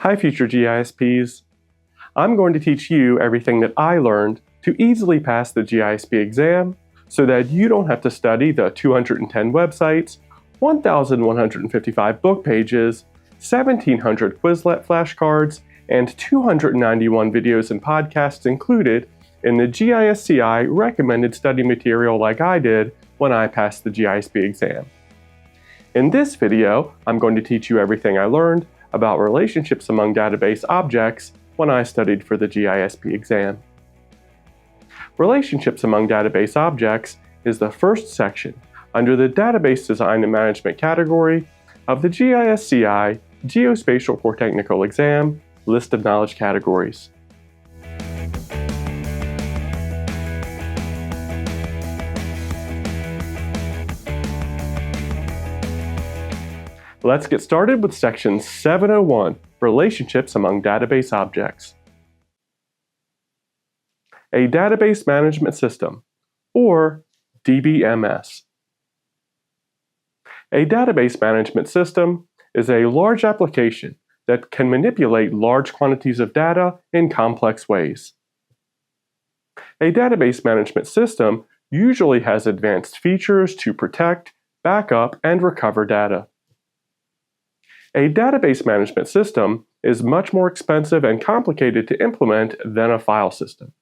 Hi future GISPs. I'm going to teach you everything that I learned to easily pass the GISP exam so that you don't have to study the 210 websites, 1,155 book pages, 1,700 Quizlet flashcards, and 291 videos and podcasts included in the GISCI recommended study material like I did when I passed the GISP exam. In this video, I'm going to teach you everything I learned about relationships among database objects when I studied for the GISP exam. Relationships among database objects is the first section under the Database Design and Management category of the GISCI Geospatial Core Technical Exam List of Knowledge Categories. Let's get started with section 701, Relationships among Database Objects. A database management system, or DBMS. A database management system is a large application that can manipulate large quantities of data in complex ways. A database management system usually has advanced features to protect, backup, and recover data. A database management system is much more expensive and complicated to implement than a file system.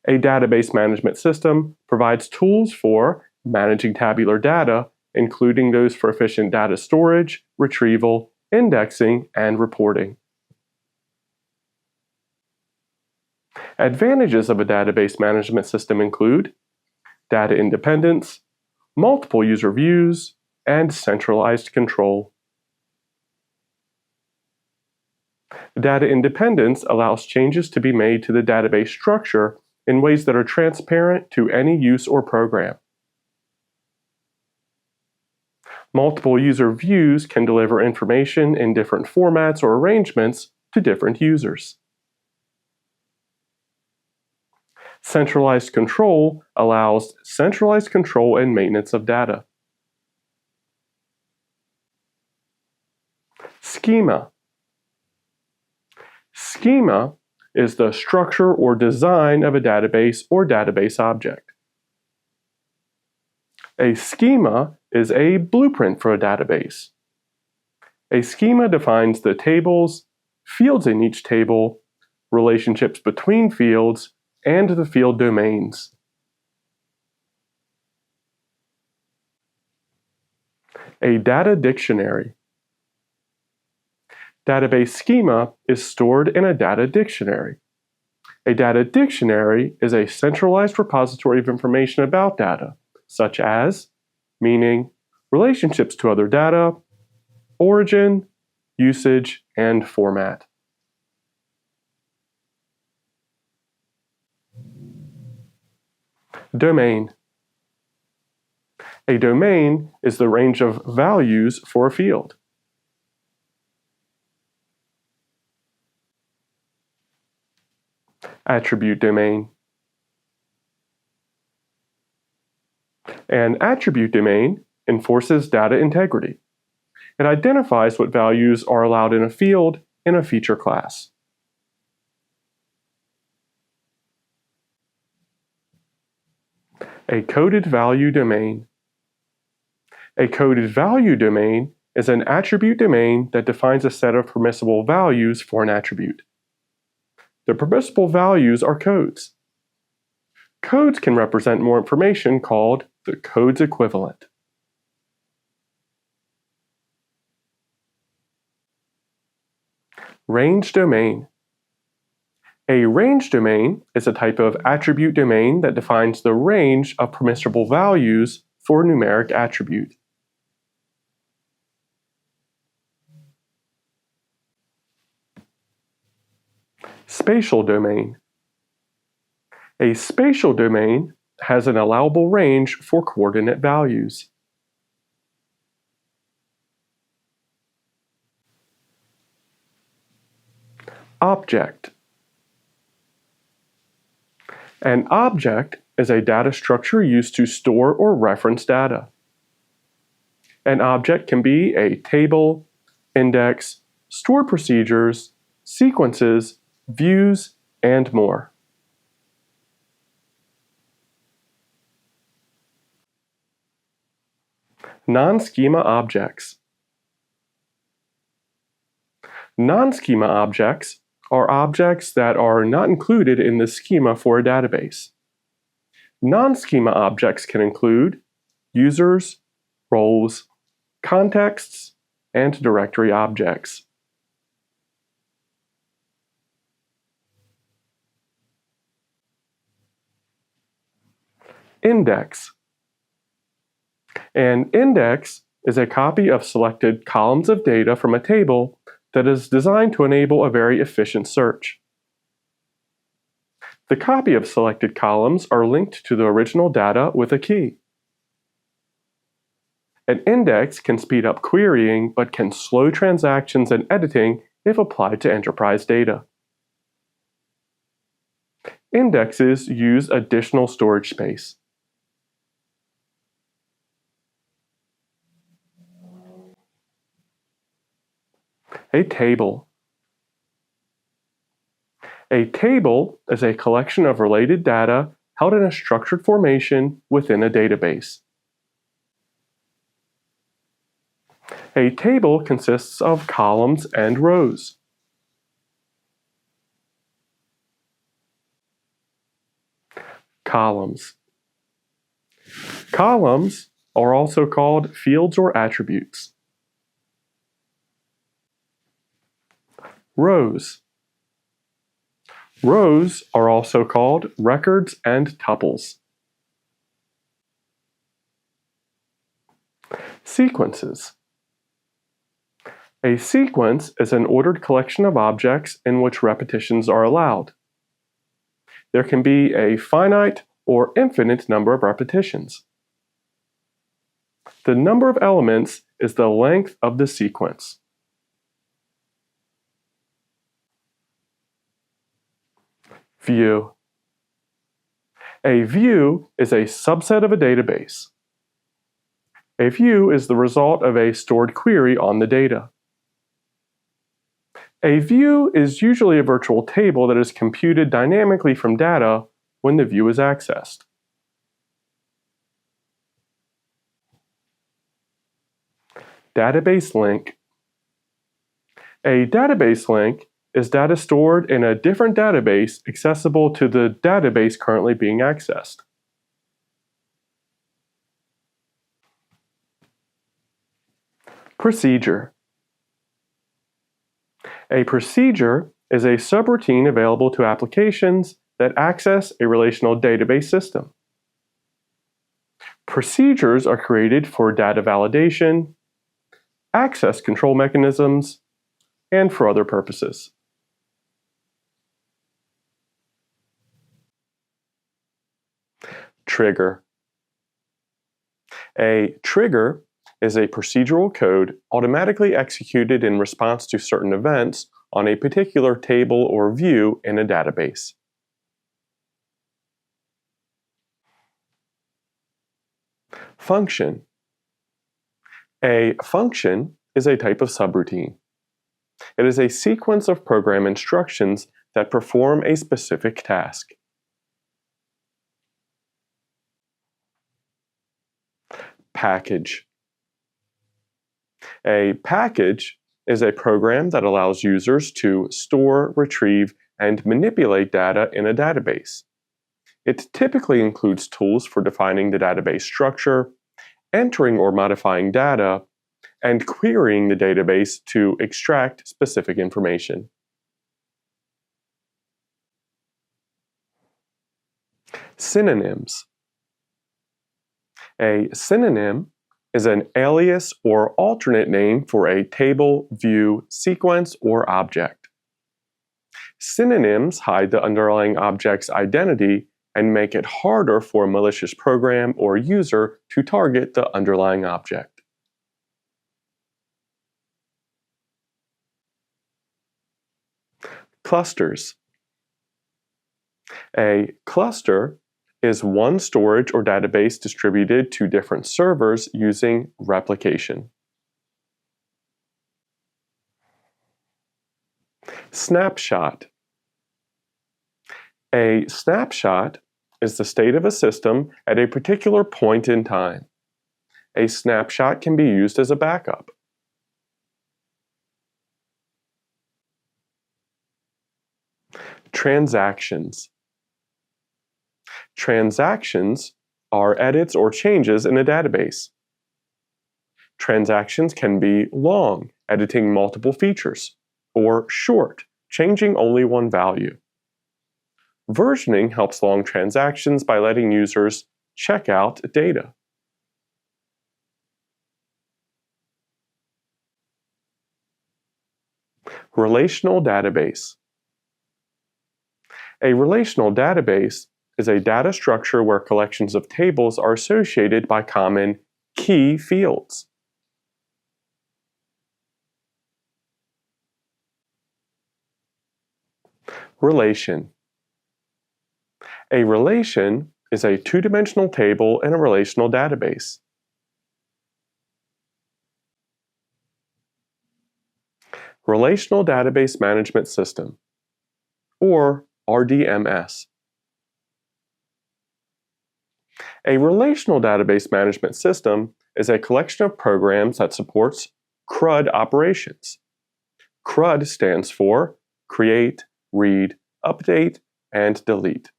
A database management system provides tools for managing tabular data, including those for efficient data storage, retrieval, indexing, and reporting. Advantages of a database management system include data independence, multiple user views, and centralized control. Data independence allows changes to be made to the database structure in ways that are transparent to any use or program. Multiple user views can deliver information in different formats or arrangements to different users. Centralized control allows centralized control and maintenance of data. Schema. Schema is the structure or design of a database or database object. A schema is a blueprint for a database. A schema defines the tables, fields in each table, relationships between fields, and the field domains. A data dictionary. Database schema is stored in a data dictionary. A data dictionary is a centralized repository of information about data, such as meaning, relationships to other data, origin, usage, and format. Domain. A domain is the range of values for a field. Attribute domain. An attribute domain enforces data integrity. It identifies what values are allowed in a field in a feature class. A coded value domain. A coded value domain is an attribute domain that defines a set of permissible values for an attribute. The permissible values are codes. Codes can represent more information called the code's equivalent. Range domain. A range domain is a type of attribute domain that defines the range of permissible values for a numeric attribute. Spatial domain. A spatial domain has an allowable range for coordinate values. Object. An object is a data structure used to store or reference data. An object can be a table, index, stored procedures, sequences, views, and more. Non-schema objects. Non-schema objects are objects that are not included in the schema for a database. Non-schema objects can include users, roles, contexts, and directory objects. Index. An index is a copy of selected columns of data from a table that is designed to enable a very efficient search. The copy of selected columns are linked to the original data with a key. An index can speed up querying but can slow transactions and editing if applied to enterprise data. Indexes use additional storage space. A table. A table is a collection of related data held in a structured formation within a database. A table consists of columns and rows. Columns. Columns are also called fields or attributes. Rows. Rows are also called records and tuples. Sequences. A sequence is an ordered collection of objects in which repetitions are allowed. There can be a finite or infinite number of repetitions. The number of elements is the length of the sequence. View. A view is a subset of a database. A view is the result of a stored query on the data. A view is usually a virtual table that is computed dynamically from data when the view is accessed. Database link. A database link is data stored in a different database accessible to the database currently being accessed. Procedure. A procedure is a subroutine available to applications that access a relational database system. Procedures are created for data validation, access control mechanisms, and for other purposes. Trigger. A trigger is a procedural code automatically executed in response to certain events on a particular table or view in a database. Function. A function is a type of subroutine. It is a sequence of program instructions that perform a specific task. Package. A package is a program that allows users to store, retrieve, and manipulate data in a database. It typically includes tools for defining the database structure, entering or modifying data, and querying the database to extract specific information. Synonyms. A synonym is an alias or alternate name for a table, view, sequence, or object. Synonyms hide the underlying object's identity and make it harder for a malicious program or user to target the underlying object. Clusters. A cluster is one storage or database distributed to different servers using replication. Snapshot. A snapshot is the state of a system at a particular point in time. A snapshot can be used as a backup. Transactions. Transactions are edits or changes in a database. Transactions can be long, editing multiple features, or short, changing only one value. Versioning helps long transactions by letting users check out data. Relational database. A relational database is a data structure where collections of tables are associated by common key fields. Relation. A relation is a two-dimensional table in a relational database. Relational Database Management System, or RDMS. A relational database management system is a collection of programs that supports CRUD operations. CRUD stands for Create, Read, Update, and Delete.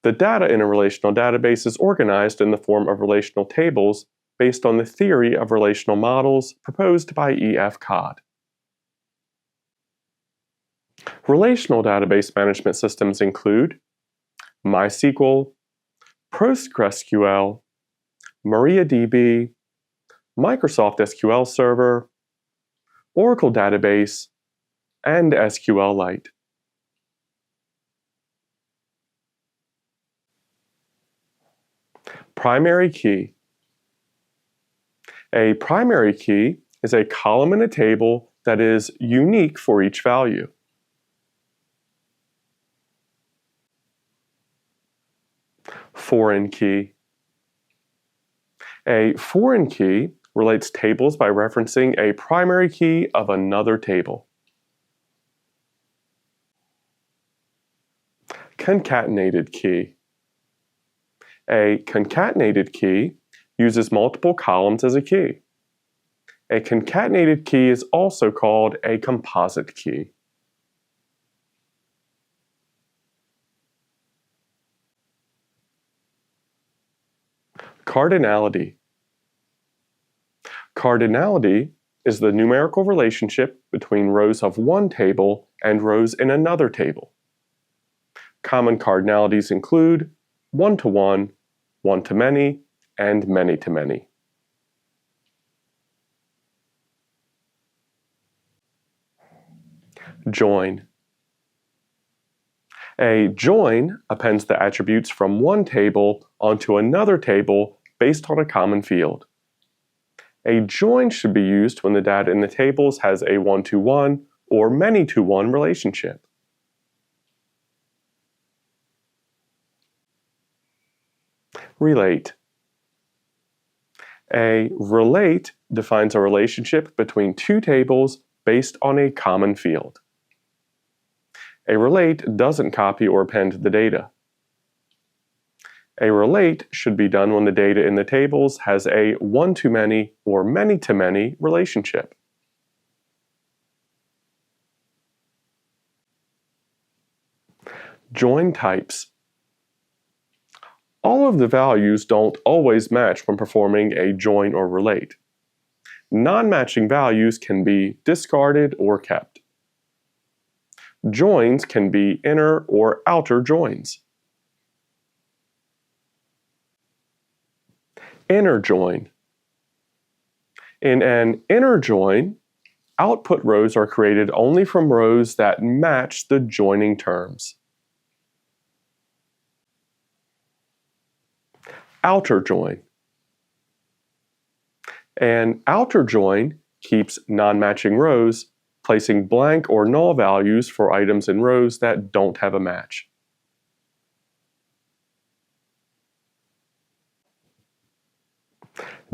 The data in a relational database is organized in the form of relational tables based on the theory of relational models proposed by E.F. Codd. Relational database management systems include MySQL, PostgreSQL, MariaDB, Microsoft SQL Server, Oracle Database, and SQLite. Primary key. A primary key is a column in a table that is unique for each value. Foreign key. A foreign key relates tables by referencing a primary key of another table. Concatenated key. A concatenated key uses multiple columns as a key. A concatenated key is also called a composite key. Cardinality. Cardinality is the numerical relationship between rows of one table and rows in another table. Common cardinalities include one-to-one, one-to-many, and many-to-many. Join. A join appends the attributes from one table onto another table based on a common field. A join should be used when the data in the tables has a one-to-one or many-to-one relationship. Relate. A relate defines a relationship between two tables based on a common field. A relate doesn't copy or append the data. A relate should be done when the data in the tables has a one-to-many or many-to-many relationship. Join types. All of the values don't always match when performing a join or relate. Non-matching values can be discarded or kept. Joins can be inner or outer joins. Inner join. In an inner join, output rows are created only from rows that match the joining terms. Outer join. An outer join keeps non-matching rows, placing blank or null values for items in rows that don't have a match.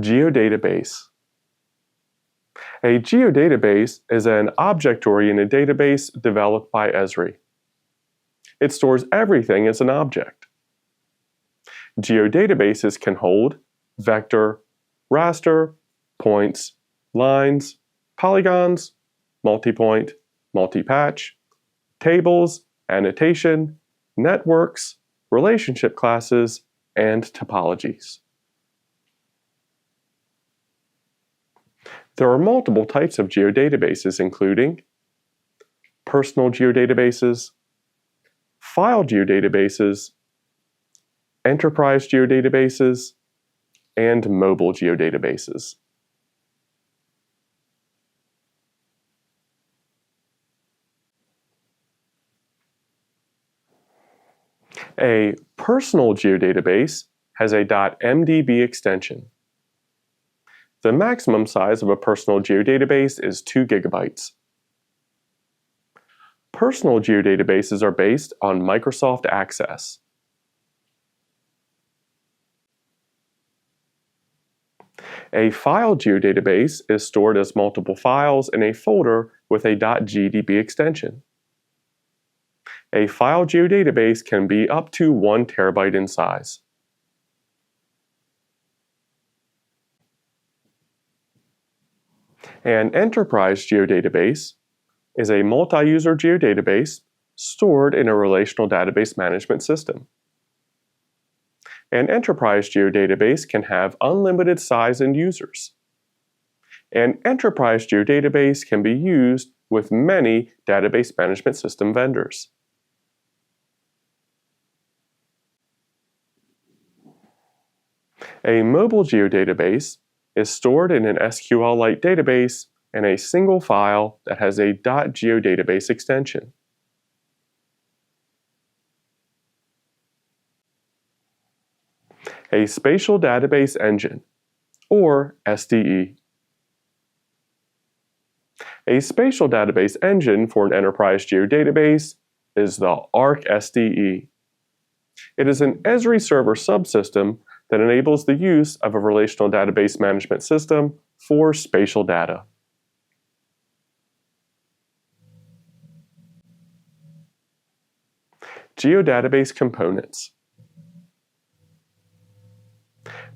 Geodatabase. A geodatabase is an object-oriented database developed by Esri. It stores everything as an object. Geodatabases can hold vector, raster, points, lines, polygons, multipoint, multipatch, tables, annotation, networks, relationship classes, and topologies. There are multiple types of geodatabases, including personal geodatabases, file geodatabases, enterprise geodatabases, and mobile geodatabases. A personal geodatabase has a .mdb extension. The maximum size of a personal geodatabase is 2 gigabytes. Personal geodatabases are based on Microsoft Access. A file geodatabase is stored as multiple files in a folder with a .gdb extension. A file geodatabase can be up to 1 terabyte in size. An enterprise geodatabase is a multi-user geodatabase stored in a relational database management system. An enterprise geodatabase can have unlimited size and users. An enterprise geodatabase can be used with many database management system vendors. A mobile geodatabase is stored in an SQLite database in a single file that has a .geodatabase extension. A spatial database engine, or SDE. A spatial database engine for an enterprise geodatabase is the ArcSDE. It is an Esri server subsystem that enables the use of a relational database management system for spatial data. Geodatabase components.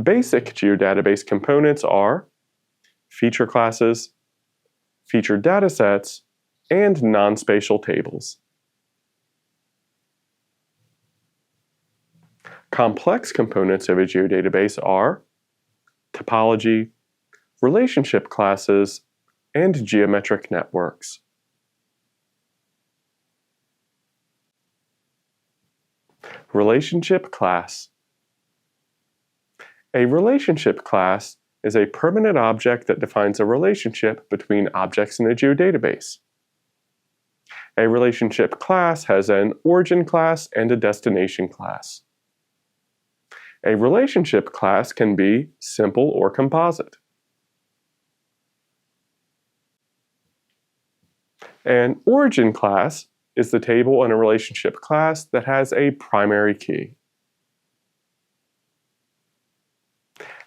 Basic geodatabase components are feature classes, feature datasets, and non-spatial tables. Complex components of a geodatabase are topology, relationship classes, and geometric networks. Relationship class. A relationship class is a permanent object that defines a relationship between objects in a geodatabase. A relationship class has an origin class and a destination class. A relationship class can be simple or composite. An origin class is the table in a relationship class that has a primary key.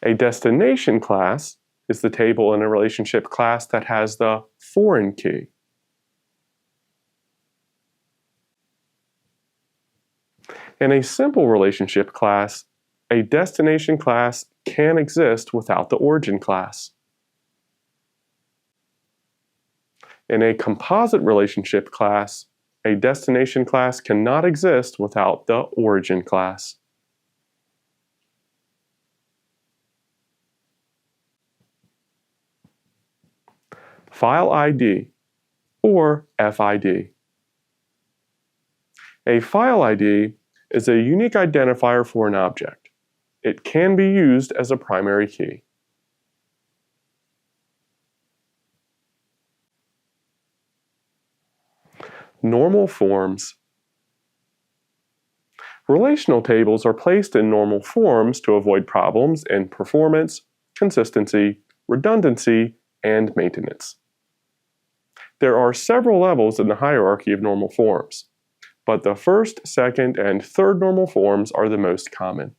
A destination class is the table in a relationship class that has the foreign key. In a simple relationship class, a destination class can exist without the origin class. In a composite relationship class, a destination class cannot exist without the origin class. File ID, or FID. A file ID is a unique identifier for an object. It can be used as a primary key. Normal forms. Relational tables are placed in normal forms to avoid problems in performance, consistency, redundancy, and maintenance. There are several levels in the hierarchy of normal forms, but the first, second, and third normal forms are the most common.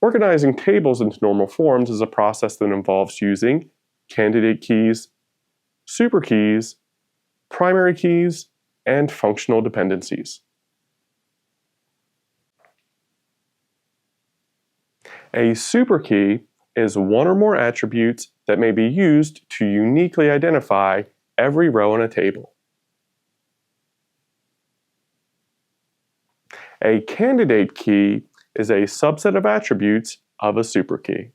Organizing tables into normal forms is a process that involves using candidate keys, superkeys, primary keys, and functional dependencies. A superkey is one or more attributes that may be used to uniquely identify every row in a table. A candidate key is a subset of attributes of a superkey.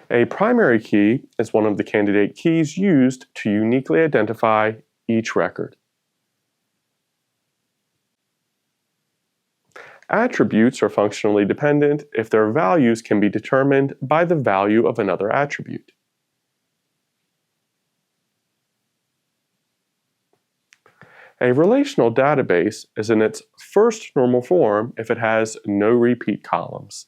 A primary key is one of the candidate keys used to uniquely identify each record. Attributes are functionally dependent if their values can be determined by the value of another attribute. A relational database is in its first normal form if it has no repeat columns.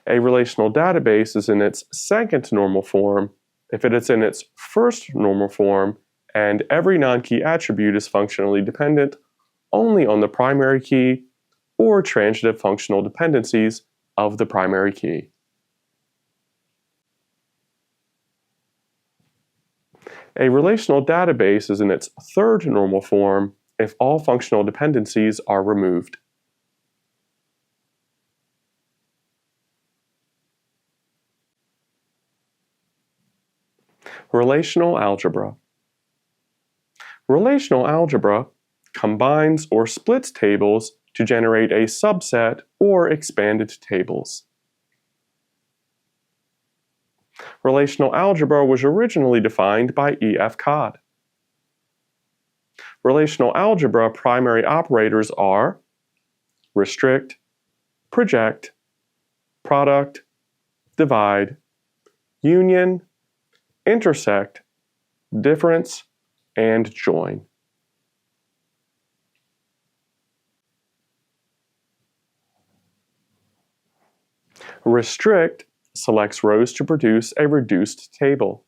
A relational database is in its second normal form if it is in its first normal form and every non-key attribute is functionally dependent only on the primary key or transitive functional dependencies of the primary key. A relational database is in its third normal form if all functional dependencies are removed. Relational algebra. Relational algebra combines or splits tables to generate a subset or expanded tables. Relational algebra was originally defined by E.F. Codd. Relational algebra primary operators are restrict, project, product, divide, union, intersect, difference, and join. Restrict selects rows to produce a reduced table.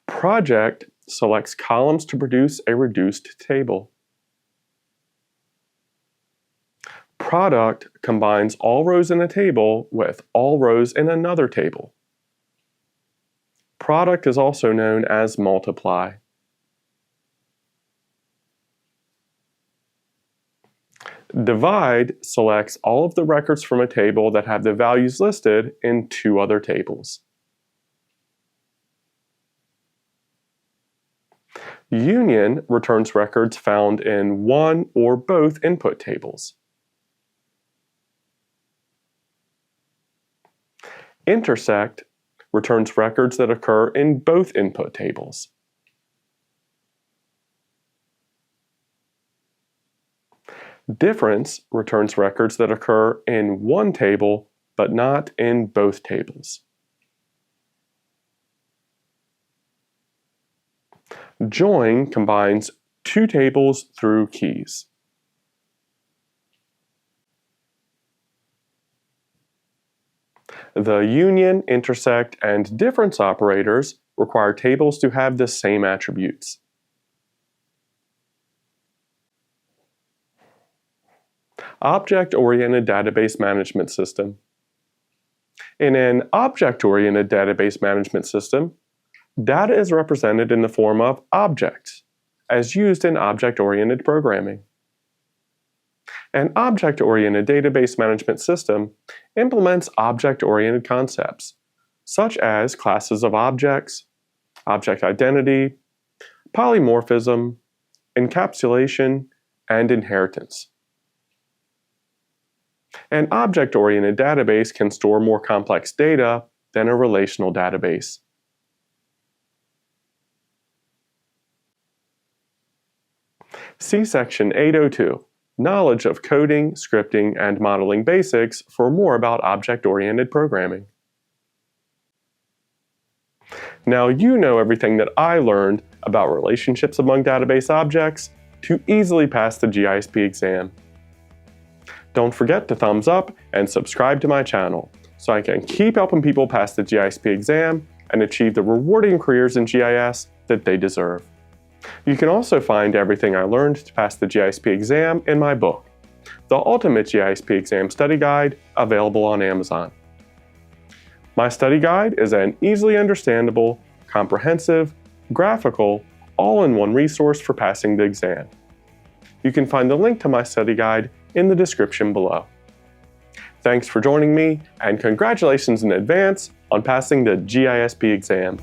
Project selects columns to produce a reduced table. Product combines all rows in a table with all rows in another table. Product is also known as multiply. Divide selects all of the records from a table that have the values listed in two other tables. Union returns records found in one or both input tables. Intersect returns records that occur in both input tables. Difference returns records that occur in one table but not in both tables. Join combines two tables through keys. The union, intersect, and difference operators require tables to have the same attributes. Object-oriented database management system. In an object-oriented database management system, data is represented in the form of objects, as used in object-oriented programming. An object-oriented database management system implements object-oriented concepts, such as classes of objects, object identity, polymorphism, encapsulation, and inheritance. An object-oriented database can store more complex data than a relational database. See Section 802, Knowledge of Coding, Scripting, and Modeling Basics for more about object-oriented programming. Now you know everything that I learned about relationships among database objects to easily pass the GISP exam. Don't forget to thumbs up and subscribe to my channel so I can keep helping people pass the GISP exam and achieve the rewarding careers in GIS that they deserve. You can also find everything I learned to pass the GISP exam in my book, The Ultimate GISP Exam Study Guide, available on Amazon. My study guide is an easily understandable, comprehensive, graphical, all-in-one resource for passing the exam. You can find the link to my study guide in the description below. Thanks for joining me, and congratulations in advance on passing the GISP exam.